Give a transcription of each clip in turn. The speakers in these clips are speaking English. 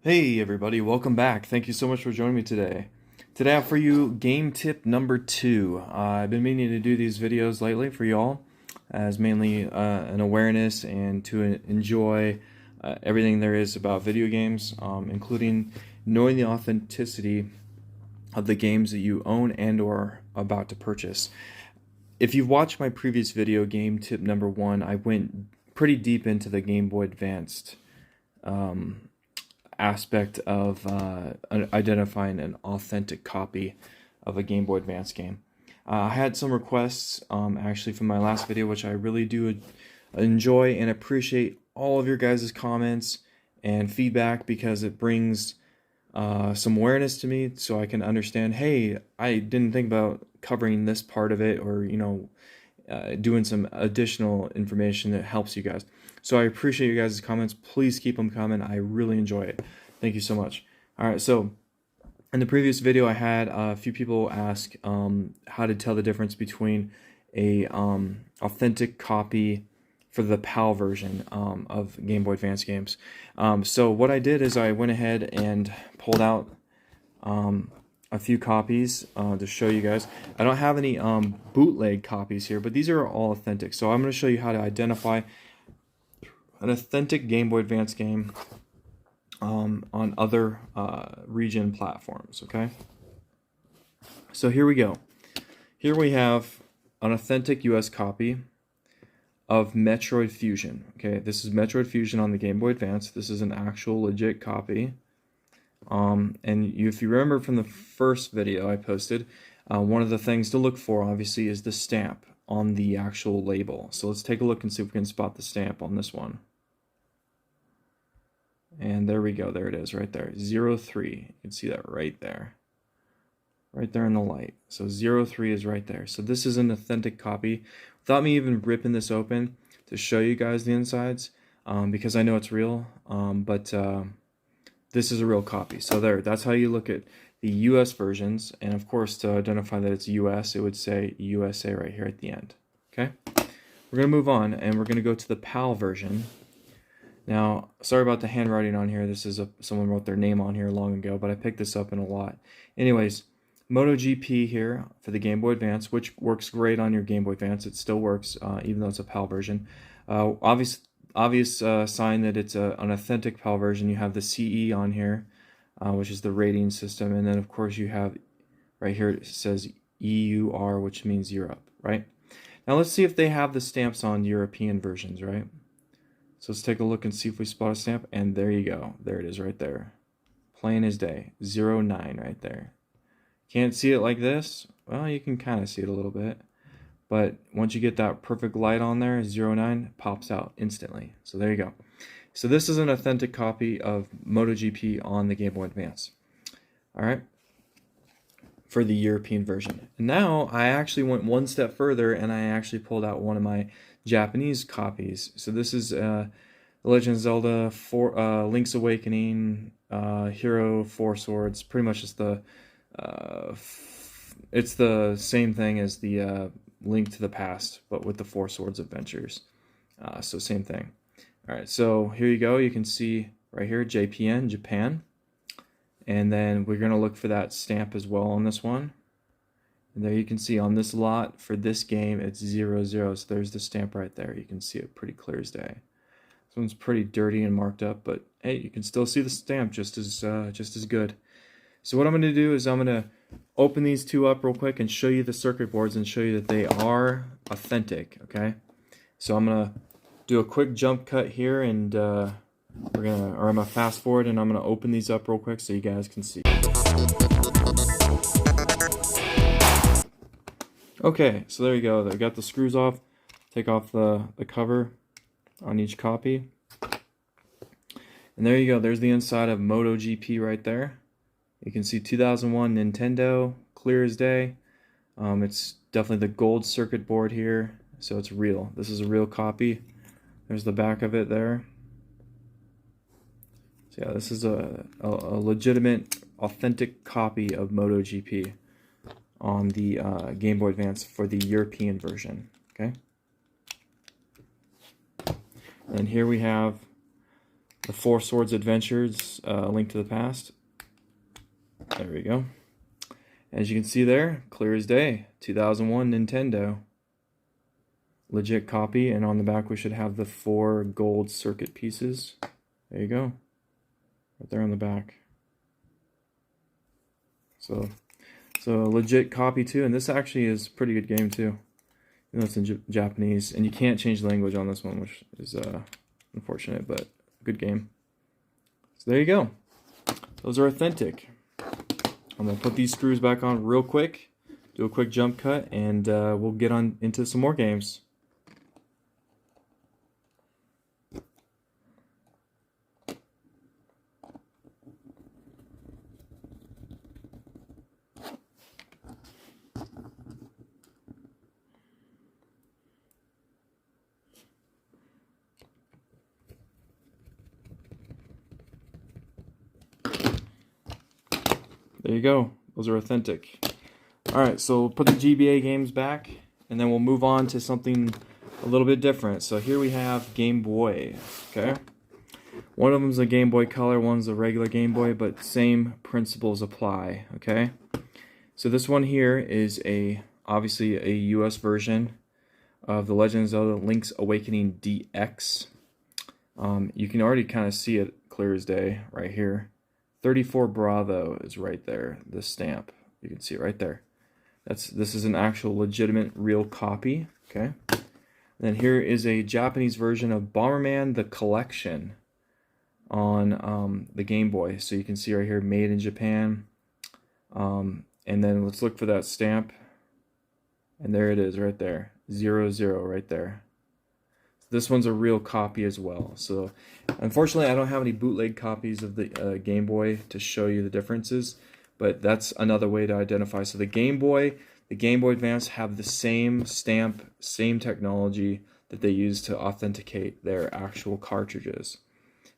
Hey everybody, welcome back. Thank you so much for joining me today. Today I have for you game tip number 2. I've been meaning to do these videos lately for y'all as mainly an awareness and to enjoy everything there is about video games, including knowing the authenticity of the games that you own and or about to purchase. If you've watched my previous video, game tip number 1, I went pretty deep into the Game Boy Advanced aspect of identifying an authentic copy of a Game Boy Advance game. I had some requests actually from my last video, which I really do enjoy and appreciate all of your guys' comments and feedback because it brings some awareness to me so I can understand, hey, I didn't think about covering this part of it, or doing some additional information that helps you guys. So I appreciate you guys' comments. Please keep them coming. I really enjoy it. Thank you so much. All right, so in the previous video, I had a few people ask how to tell the difference between a authentic copy for the PAL version of Game Boy Advance games. So what I did is I went ahead and pulled out a few copies to show you guys. I don't have any bootleg copies here, but these are all authentic. So I'm going to show you how to identify an authentic Game Boy Advance game on other Region platforms, okay? So here we go. Here we have an authentic US copy of Metroid Fusion. Okay, this is Metroid Fusion on the Game Boy Advance. This is an actual legit copy. If you remember from the first video I posted, one of the things to look for, obviously, is the stamp on the actual label. So let's take a look and see if we can spot the stamp on this one. And there we go. There it is right there. 03. You can see that right there. Right there in the light. So 03 is right there. So this is an authentic copy. Without me even ripping this open to show you guys the insides, because I know it's real, but this is a real copy. So that's how you look at the US versions. And of course, to identify that it's US, it would say USA right here at the end. Okay? We're going to move on, and we're going to go to the PAL version. Now, sorry about the handwriting on here. This is someone wrote their name on here long ago, but I picked this up in a lot. Anyways, MotoGP here for the Game Boy Advance, which works great on your Game Boy Advance. It still works, even though it's a PAL version. Obvious sign that it's an authentic PAL version. You have the CE on here, which is the rating system, and then of course you have right here it says EUR, which means Europe, right? Now let's see if they have the stamps on European versions, right? So let's take a look and see if we spot a stamp, and there you go. There it is right there. Plain as day. 09 right there. Can't see it like this? Well, you can kind of see it a little bit. But once you get that perfect light on there, 09 pops out instantly. So there you go. So this is an authentic copy of MotoGP on the Game Boy Advance. Alright? For the European version. And now I actually went one step further, and I actually pulled out one of my Japanese copies. So this is The Legend of Zelda Link's Awakening, Hero Four Swords. Pretty much just it's the same thing as the Link to the Past, but with the Four Swords Adventures. So same thing. Alright, so here you go. You can see right here, JPN, Japan. And then we're going to look for that stamp as well on this one. And there you can see on this lot for this game, it's 00. So there's the stamp right there. You can see it pretty clear as day. This one's pretty dirty and marked up, but hey, you can still see the stamp just as good. So what I'm going to do is I'm going to open these two up real quick and show you the circuit boards and show you that they are authentic, okay? So I'm going to do a quick jump cut here, and I'm going to fast forward, and I'm going to open these up real quick so you guys can see. Okay, so there you go. I got the screws off. Take off the cover on each copy. And there you go. There's the inside of MotoGP right there. You can see 2001 Nintendo, clear as day. It's definitely the gold circuit board here, so it's real. This is a real copy. There's the back of it there. So yeah, this is a legitimate, authentic copy of MotoGP on the Game Boy Advance for the European version. Okay. And here we have The Four Swords Adventures, Link to the Past. There we go. As you can see there, clear as day, 2001 Nintendo. Legit copy, and on the back we should have the 4 gold circuit pieces. There you go. Right there on the back. So a legit copy too, and this actually is a pretty good game too. You know, it's in Japanese, and you can't change the language on this one, which is unfortunate, but good game. So there you go. Those are authentic. I'm going to put these screws back on real quick, do a quick jump cut, and we'll get on into some more games. There you go. Those are authentic. Alright, so we'll put the GBA games back, and then we'll move on to something a little bit different. So here we have Game Boy. Okay? One of them is a Game Boy Color, one's a regular Game Boy, but same principles apply. Okay? So this one here is obviously a US version of The Legend of Zelda Link's Awakening DX. You can already kind of see it clear as day right here. 34 Bravo is right there, this stamp. You can see it right there. This is an actual legitimate real copy, okay? And then here is a Japanese version of Bomberman the Collection on the Game Boy. So you can see right here, made in Japan. And then let's look for that stamp. And there it is right there, 00 right there. This one's a real copy as well. So unfortunately I don't have any bootleg copies of the Game Boy to show you the differences, but that's another way to identify. So the Game Boy Advance have the same stamp, same technology that they use to authenticate their actual cartridges.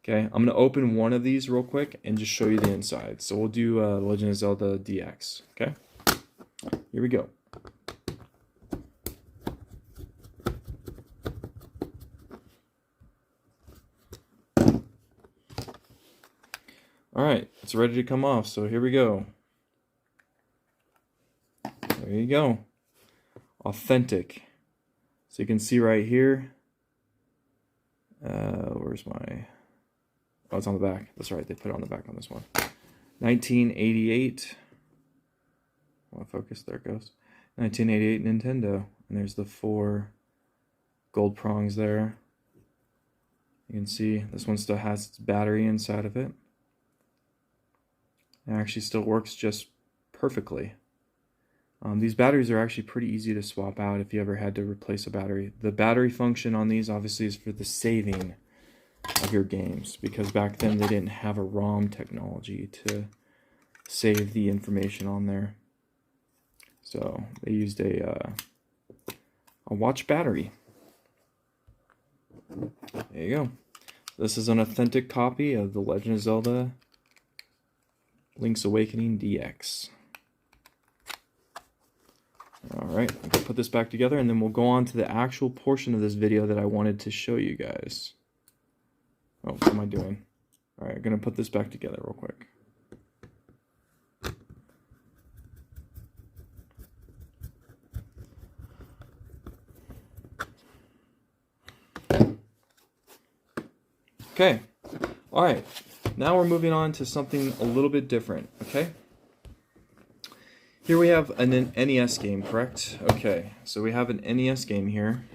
Okay, I'm going to open one of these real quick and just show you the inside. So we'll do Legend of Zelda DX. Okay, here we go. Alright, it's ready to come off, so here we go. There you go. Authentic. So you can see right here. Where's my... Oh, it's on the back. That's right, they put it on the back on this one. 1988. Want to focus? There it goes. 1988 Nintendo. And there's the 4 gold prongs there. You can see this one still has its battery inside of it. It actually still works just perfectly. These batteries are actually pretty easy to swap out if you ever had to replace a battery. The battery function on these obviously is for the saving of your games, because back then they didn't have a ROM technology to save the information on there. So they used a watch battery. There you go. This is an authentic copy of The Legend of Zelda Link's Awakening DX. Alright, I'm going to put this back together, and then we'll go on to the actual portion of this video that I wanted to show you guys. Oh, what am I doing? Alright, I'm going to put this back together real quick. Okay, alright. Now we're moving on to something a little bit different, okay? Here we have an NES game, correct? Okay, so we have an NES game here.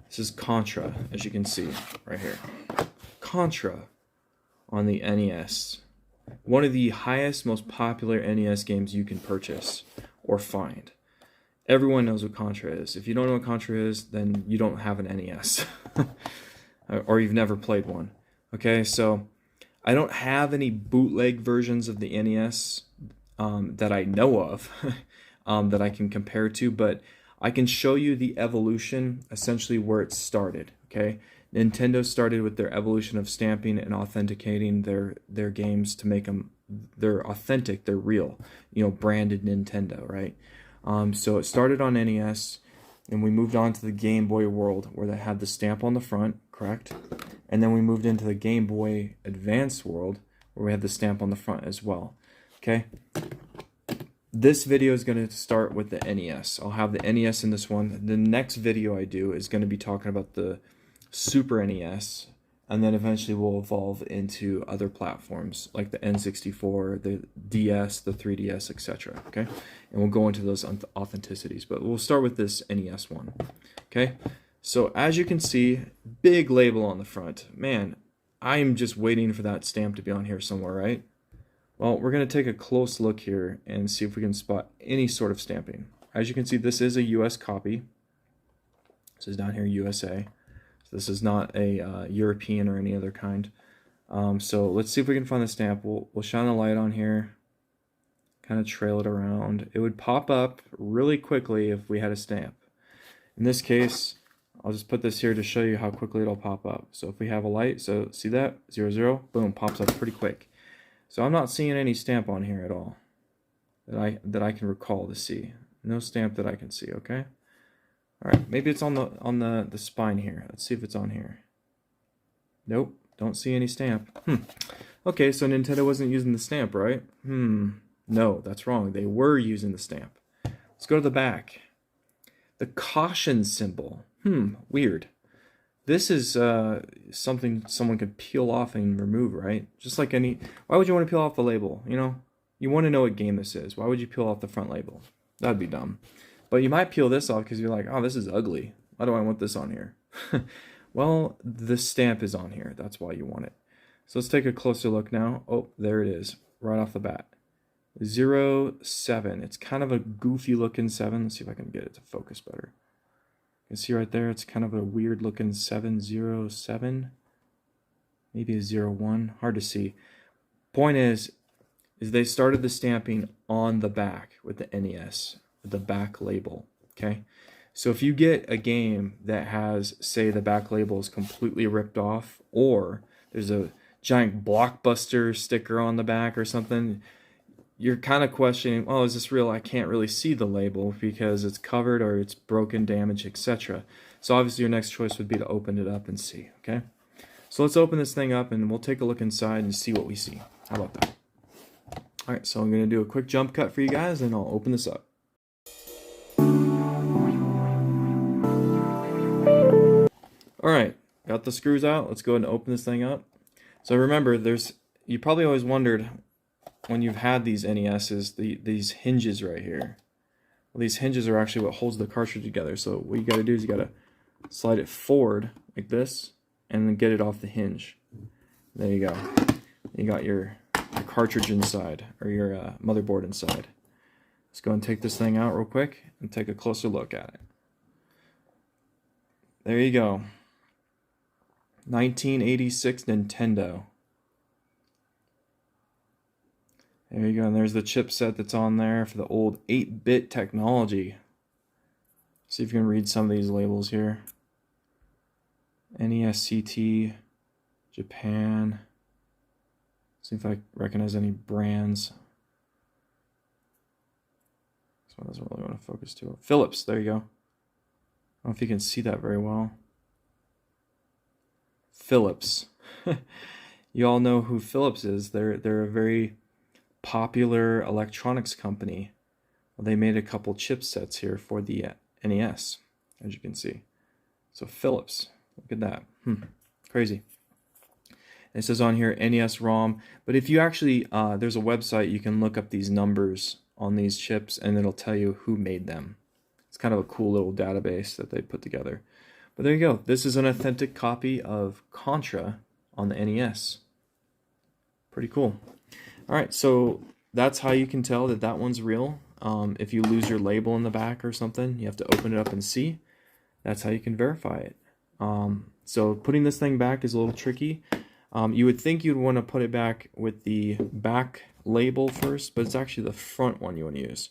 This is Contra, as you can see right here. Contra on the NES. One of the highest, most popular NES games you can purchase or find. Everyone knows what Contra is. If you don't know what Contra is, then you don't have an NES. Or you've never played one. Okay, so I don't have any bootleg versions of the NES that I know of that I can compare to, but I can show you the evolution, essentially where it started. Okay, Nintendo started with their evolution of stamping and authenticating their games to make them, they're authentic, they're real, you know, branded Nintendo, right? So it started on NES, and we moved on to the Game Boy world, where they had the stamp on the front, correct? And then we moved into the Game Boy Advance world where we had the stamp on the front as well. Okay. This video is going to start with the NES. I'll have the NES in this one. The next video I do is going to be talking about the Super NES, and then eventually we'll evolve into other platforms like the N64, the DS, the 3DS, etc. Okay, and we'll go into those authenticities, but we'll start with this NES one. Okay, so as you can see, big label on the front. Man, I'm just waiting for that stamp to be on here somewhere, right? Well, we're going to take a close look here and see if we can spot any sort of stamping. As you can see, this is a US copy. This is down here USA. So this is not a European or any other kind. So let's see if we can find the stamp. We'll shine a light on here, kind of trail it around. It would pop up really quickly if we had a stamp. In this case, I'll just put this here to show you how quickly it'll pop up. So if we have a light, so see that? 0, 0, boom, pops up pretty quick. So I'm not seeing any stamp on here at all that I can recall to see. No stamp that I can see, okay? All right, maybe it's on the spine here. Let's see if it's on here. Nope, don't see any stamp. Okay, so Nintendo wasn't using the stamp, right? No, that's wrong. They were using the stamp. Let's go to the back. The caution symbol. Weird. This is something someone could peel off and remove, right? Just like any... Why would you want to peel off the label, you know? You want to know what game this is. Why would you peel off the front label? That'd be dumb. But you might peel this off because you're like, oh, this is ugly. Why do I want this on here? Well, the stamp is on here. That's why you want it. So let's take a closer look now. Oh, there it is, right off the bat. 07. It's kind of a goofy looking 7. Let's see if I can get it to focus better. You can see right there, it's kind of a weird looking 707, maybe a 01, hard to see. Point is they started the stamping on the back with the NES, with the back label, okay? So if you get a game that has, say, the back label is completely ripped off, or there's a giant Blockbuster sticker on the back or something, you're kind of questioning, oh, is this real? I can't really see the label because it's covered or it's broken, damaged, etc. So obviously your next choice would be to open it up and see, okay? So let's open this thing up and we'll take a look inside and see what we see. How about that? All right, so I'm going to do a quick jump cut for you guys and I'll open this up. All right, got the screws out. Let's go ahead and open this thing up. So remember, you probably always wondered when you've had these NESs, these hinges right here. Well, these hinges are actually what holds the cartridge together. So what you got to do is you got to slide it forward like this and then get it off the hinge. There you go. You got your cartridge inside, or your motherboard inside. Let's go and take this thing out real quick and take a closer look at it. There you go. 1986 Nintendo. There you go, and there's the chipset that's on there for the old 8-bit technology. See if you can read some of these labels here. NESCT, Japan. See if I recognize any brands. This one doesn't really want to focus too well. Philips, there you go. I don't know if you can see that very well. Philips. You all know who Philips is. They're a very popular electronics company. Well, they made a couple chipsets here for the NES, as you can see. So Philips, look at that. Crazy. And it says on here NES ROM, but if you actually, there's a website you can look up these numbers on these chips and it'll tell you who made them. It's kind of a cool little database that they put together. But there you go. This is an authentic copy of Contra on the NES. Pretty cool. All right, so that's how you can tell that that one's real. If you lose your label in the back or something, you have to open it up and see. That's how you can verify it. So putting this thing back is a little tricky. You would think you'd want to put it back with the back label first, but it's actually the front one you want to use.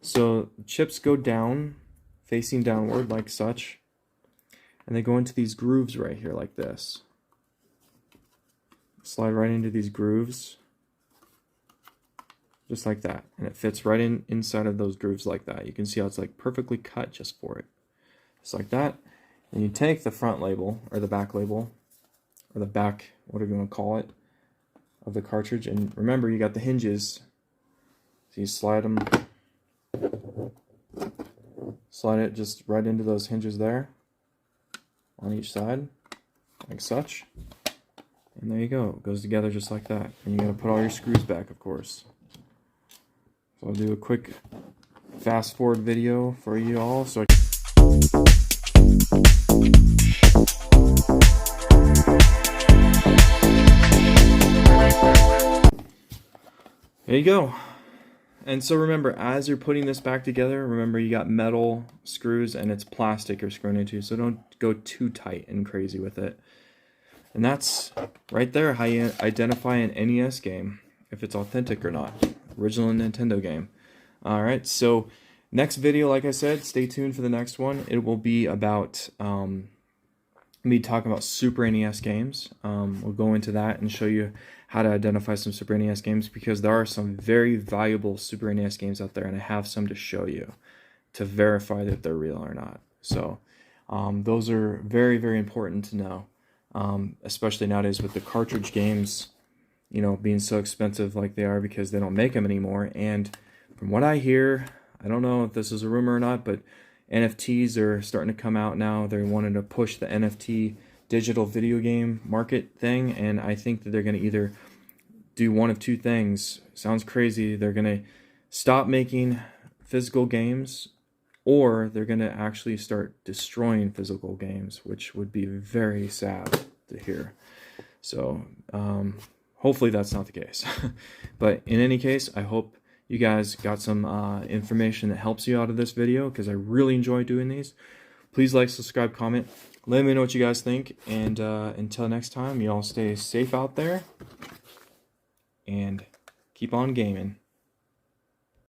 So chips go down, facing downward like such, and they go into these grooves right here like this. Slide right into these grooves, just like that, and it fits right inside of those grooves like that. You can see how it's like perfectly cut just for it, just like that. And you take the front label or the back label, or the back, whatever you want to call it, of the cartridge. And remember, you got the hinges. So you slide it just right into those hinges there on each side, like such. And there you go. It goes together just like that. And you're going to put all your screws back, of course. So I'll do a quick fast forward video for you all. So there you go. And so remember, as you're putting this back together, remember you got metal screws and it's plastic you're screwing into, so don't go too tight and crazy with it. And that's right there how you identify an NES game, if it's authentic or not. Original Nintendo game. Alright, so next video, like I said, stay tuned for the next one. It will be about me talking about Super NES games. We'll go into that and show you how to identify some Super NES games, because there are some very valuable Super NES games out there, and I have some to show you to verify that they're real or not. So those are very, very important to know, especially nowadays with the cartridge games, you know, being so expensive like they are because they don't make them anymore. And from what I hear, I don't know if this is a rumor or not, but NFTs are starting to come out now. They're wanting to push the NFT digital video game market thing, and I think that they're going to either do one of two things. Sounds crazy. They're going to stop making physical games, or they're going to actually start destroying physical games, which would be very sad to hear. So hopefully that's not the case. But in any case, I hope you guys got some information that helps you out of this video, because I really enjoy doing these. Please like, subscribe, comment. Let me know what you guys think. And until next time, y'all stay safe out there and keep on gaming.